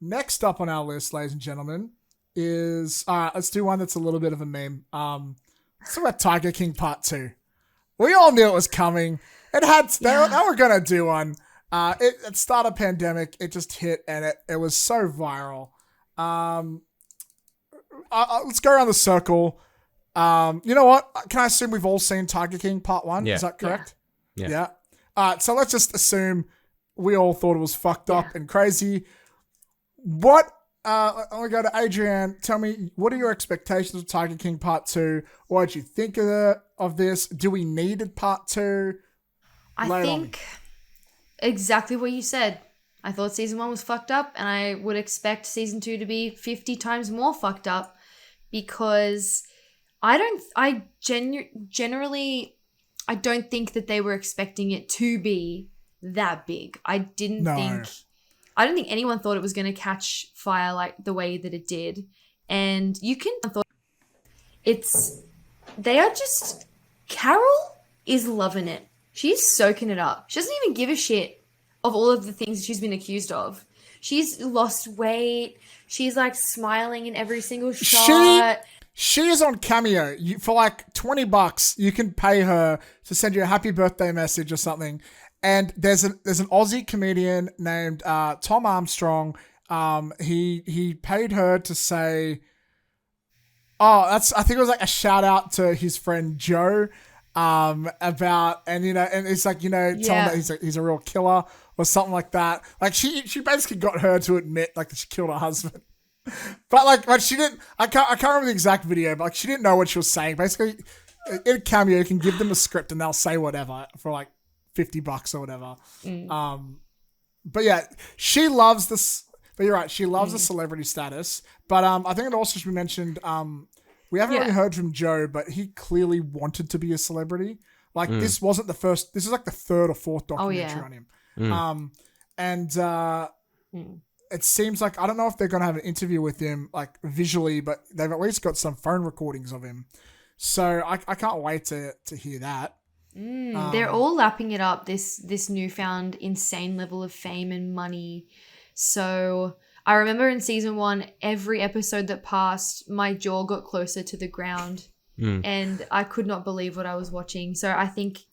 Next up on our list, ladies and gentlemen, is let's do one that's a little bit of a meme. Let's talk about Tiger King Part 2. We all knew it was coming. They were gonna do one. It started a pandemic. It just hit, and it was so viral. Let's go around the circle. You know what? Can I assume we've all seen Tiger King Part 1? Yeah. Is that correct? Yeah. So let's just assume we all thought it was fucked up and crazy. What? I'm going to go to Adrienne. Tell me, what are your expectations of Tiger King Part 2? What did you think of this? Do we need a Part 2? I think exactly what you said. I thought season 1 was fucked up, and I would expect season 2 to be 50 times more fucked up, because generally, I don't think that they were expecting it to be that big. I don't think anyone thought it was going to catch fire like the way that it did. And Carole is loving it. She's soaking it up. She doesn't even give a shit of all of the things she's been accused of. She's lost weight. She's like smiling in every single shot. She is on Cameo. For like $20, you can pay her to send you a happy birthday message or something. And there's an Aussie comedian named Tom Armstrong. He paid her to say, I think it was like a shout out to his friend Joe. And it's like, tell him that he's a real killer or something like that. Like she basically got her to admit like that she killed her husband. But she didn't. I can't remember the exact video, but like she didn't know what she was saying. Basically, in Cameo, you can give them a script and they'll say whatever for like $50 or whatever. But yeah, she loves this. But you're right, she loves the celebrity status. But I think it also should be mentioned. We haven't really heard from Joe, but he clearly wanted to be a celebrity. Like this wasn't the first. This is like the third or fourth documentary on him. It seems like, I don't know if they're going to have an interview with him, like visually, but they've at least got some phone recordings of him. So I can't wait to hear that. They're all lapping it up, this newfound insane level of fame and money. So I remember in season 1, every episode that passed, my jaw got closer to the ground and I could not believe what I was watching. So I think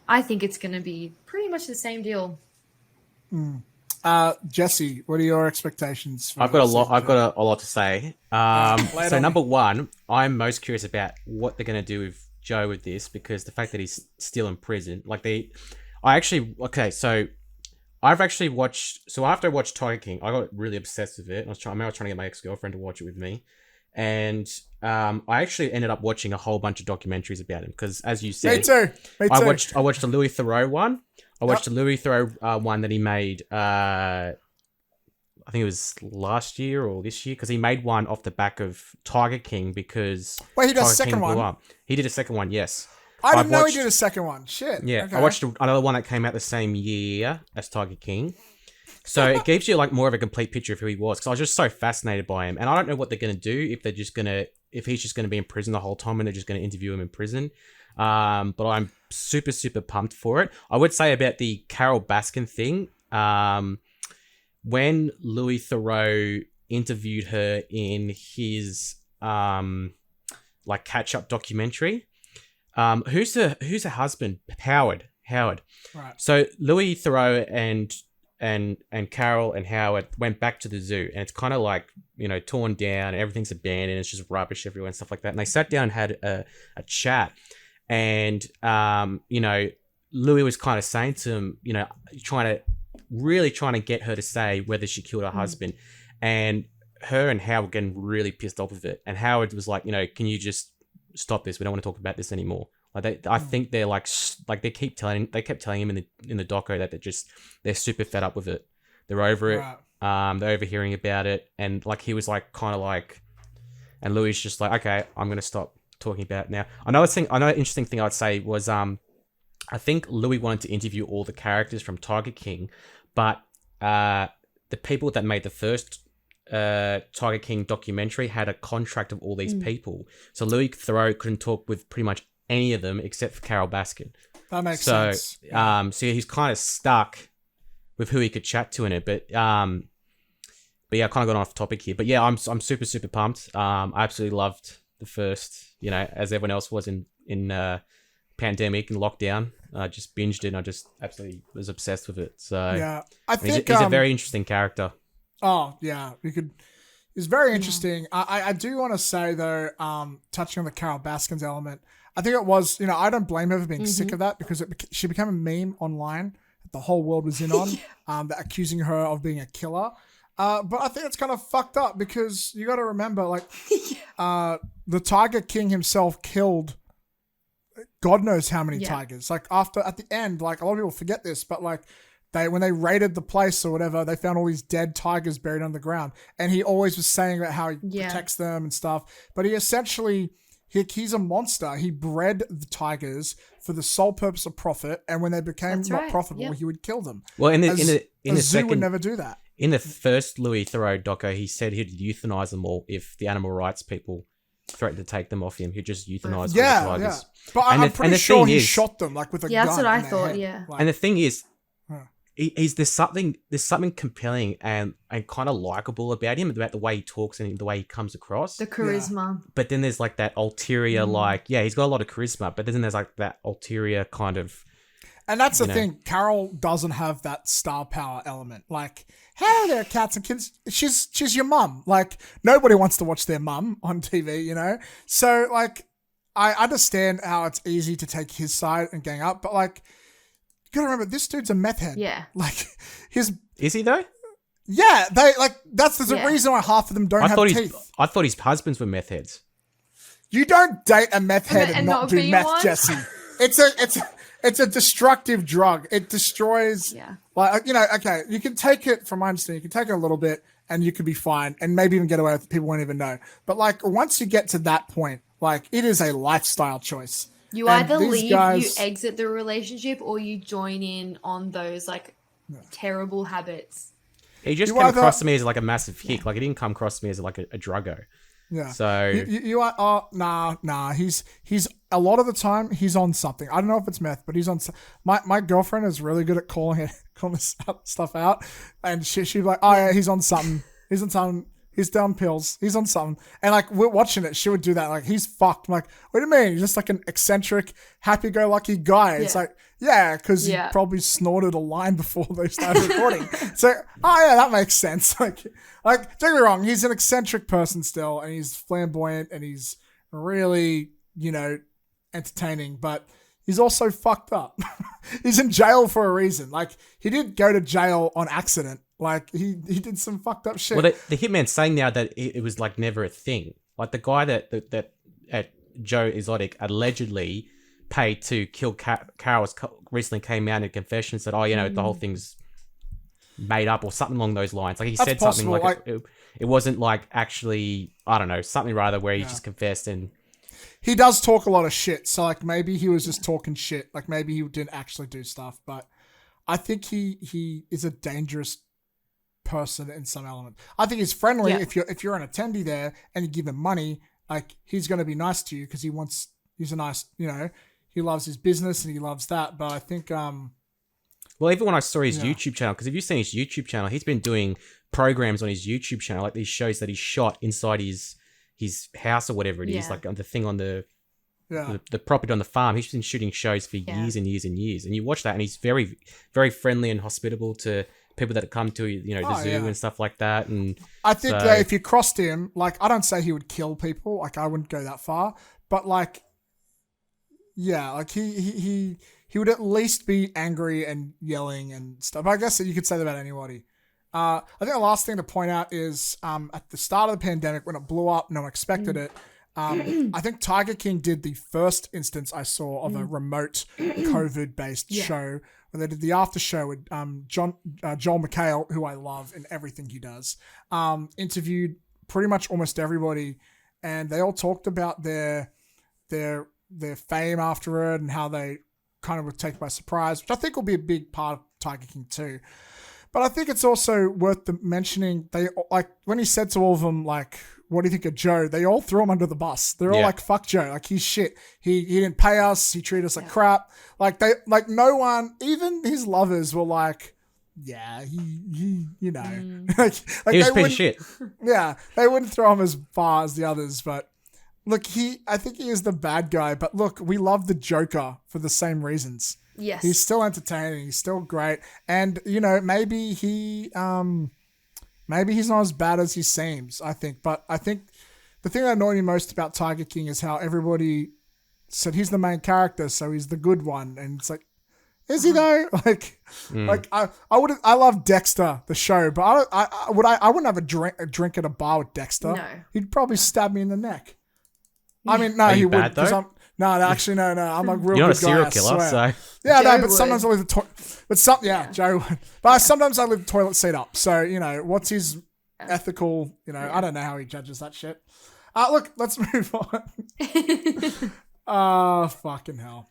it's going to be pretty much the same deal. Jesse, what are your expectations? I've got a lot to say. So number one, I'm most curious about what they're going to do with Joe with this, because the fact that he's still in prison, so after I watched Tiger King, I got really obsessed with it. I was trying to get my ex-girlfriend to watch it with me. And I actually ended up watching a whole bunch of documentaries about him, because as you said, me too. I watched the Louis Theroux one. I watched the Louis Theroux one that he made, I think it was last year or this year, because he made one off the back of Tiger King, because he did a Tiger second King blew one? Up. He did a second one, yes. I didn't know he did a second one. Shit. Yeah, okay. I watched another one that came out the same year as Tiger King. So it gives you like more of a complete picture of who he was, because I was just so fascinated by him. And I don't know what they're going to do, if he's just going to be in prison the whole time and they're just going to interview him in prison. But I'm super, super pumped for it. I would say about the Carole Baskin thing, when Louis Theroux interviewed her in his catch-up documentary, who's her husband? Howard. Right. So Louis Theroux and Carole and Howard went back to the zoo, and it's kind of like, torn down, everything's abandoned, it's just rubbish everywhere and stuff like that. And they sat down and had a chat. And, Louis was kind of saying to him, trying to get her to say whether she killed her husband. And her and Howard getting really pissed off with it. And Howard was like, can you just stop this? We don't want to talk about this anymore. I think they're they kept telling him in the doco that they're super fed up with it. They're over it. Right. They're overhearing about it. And he was and Louis just like, okay, I'm going to stop talking about it now. Another interesting thing I'd say was, I think Louis wanted to interview all the characters from Tiger King, but the people that made the first Tiger King documentary had a contract of all these people. So Louis Theroux couldn't talk with pretty much any of them except for Carole Baskin. That makes sense. So he's kind of stuck with who he could chat to in it. But But yeah, I kind of got off topic here. But yeah, I'm super super pumped. I absolutely loved the first. You know, as everyone else was in pandemic and lockdown. I just binged it and I just absolutely was obsessed with it. So yeah, I think he's a very interesting character. Oh yeah, it's very interesting. I do want to say though, touching on the Carole Baskin's element, I think it was, you know, I don't blame her for being sick of that because she became a meme online that the whole world was in on, that accusing her of being a killer. But I think it's kind of fucked up because you got to remember, like, the Tiger King himself killed God knows how many tigers. Like at the end, like a lot of people forget this, but like when they raided the place or whatever, they found all these dead tigers buried underground, and he always was saying about how he protects them and stuff. But he essentially he's a monster. He bred the tigers for the sole purpose of profit, and when they became not profitable, he would kill them. Well, in the zoo second, would never do that. In the first Louis Theroux doco, he said he'd euthanize them all if the animal rights people threatened to take them off him. He'd just euthanize all the tigers. Yeah. But I'm pretty sure he shot them like with a gun. Yeah, that's what I thought. Head. Yeah. Like, and the thing is, there's something compelling and kind of likable about him, about the way he talks and the way he comes across. The charisma. Yeah. But then there's like that ulterior, he's got a lot of charisma, but then there's like that ulterior kind of. And that's the thing. Carole doesn't have that star power element. Like, hey there, cats and kids. She's your mum. Like, nobody wants to watch their mum on TV, you know? So, like, I understand how it's easy to take his side and gang up, but, like, you gotta remember, this dude's a meth head. Yeah. Like, Is he, though? Yeah, there's a reason why half of them don't have teeth. I thought his husbands were meth heads. You don't date a meth head and not do meth, one? Jesse. It's a destructive drug. It destroys. Yeah. Like, you know, okay, you can take it, from my understanding, you can take it a little bit and you could be fine and maybe even get away with it. People won't even know. But like, once you get to that point, like, it is a lifestyle choice. You either leave, you exit the relationship, or you join in on those like terrible habits. He just came across to me as like a massive hick. Like, he didn't come across to me as like a druggo. Yeah. So you are nah. He's a lot of the time he's on something. I don't know if it's meth, but he's on. My girlfriend is really good at calling this stuff out, and she'd be like, oh yeah, he's on something. He's on something. He's down pills. He's on something. And like, we're watching it, she would do that. Like, he's fucked. I'm like, what do you mean? He's just like an eccentric, happy-go-lucky guy. It's like, yeah, because he probably snorted a line before they started recording. So, oh yeah, that makes sense. Like, don't get me wrong, he's an eccentric person still, and he's flamboyant, and he's really, you know, entertaining, but he's also fucked up. He's in jail for a reason. Like, he did go to jail on accident. Like, he did some fucked up shit. Well, the hitman's saying now that it was like never a thing. Like, the guy that Joe Exotic allegedly paid to kill Carole recently came out in a confession and said, oh, you know, the whole thing's made up or something along those lines. Like, he said something like it wasn't like actually, I don't know, something rather where he just confessed. And he does talk a lot of shit. So like, maybe he was just talking shit. Like, maybe he didn't actually do stuff, but I think he is a dangerous person in some element. I think he's friendly if you're an attendee there and you give him money, like, he's going to be nice to you because he's a nice, you know, he loves his business and he loves that. But I think well, even when I saw his YouTube channel, because if you've seen his YouTube channel, he's been doing programs on his YouTube channel, like these shows that he shot inside his house or whatever it is, like on the thing on the property on the farm. He's been shooting shows for years and years and years, and you watch that and he's very, very friendly and hospitable to people that come to, you know, the zoo and stuff like that. And I think that if you crossed him, like, I don't say he would kill people, like, I wouldn't go that far, but like, yeah, like he would at least be angry and yelling and stuff. I guess that you could say that about anybody. I think the last thing to point out is at the start of the pandemic, when it blew up, no one expected it. I think Tiger King did the first instance I saw of a remote COVID-based show where they did the after show with Joel McHale, who I love in everything he does, interviewed pretty much almost everybody, and they all talked about their fame after it and how they kind of were taken by surprise, which I think will be a big part of Tiger King too. But I think it's also worth mentioning, they, like, when he said to all of them, like, what do you think of Joe? They all threw him under the bus. They're all like, fuck Joe. Like, he's shit. He didn't pay us. He treated us like crap. Like, no one, even his lovers were like, yeah, he you know, Mm. like He was a they piece of shit. yeah, they wouldn't throw him as far as the others, but look, I think he is the bad guy, but look, we love the Joker for the same reasons. Yes. He's still entertaining, he's still great, and you know, maybe he's not as bad as he seems, I think, but I think the thing that annoyed me most about Tiger King is how everybody said he's the main character, so he's the good one, and it's like, is he though? Like, I love Dexter the show, but I wouldn't have a drink at a bar with Dexter. No. He'd probably stab me in the neck. I mean, no, Are he you would. bad, though? No, actually, no. I'm a real You're not good a serial guy, I killer, swear. so Yeah, Joe no, but sometimes I would. leave the toilet. But Joe would. But sometimes I leave the toilet seat up. So you know, what's his ethical? You know, I don't know how he judges that shit. Look, let's move on. Fucking hell.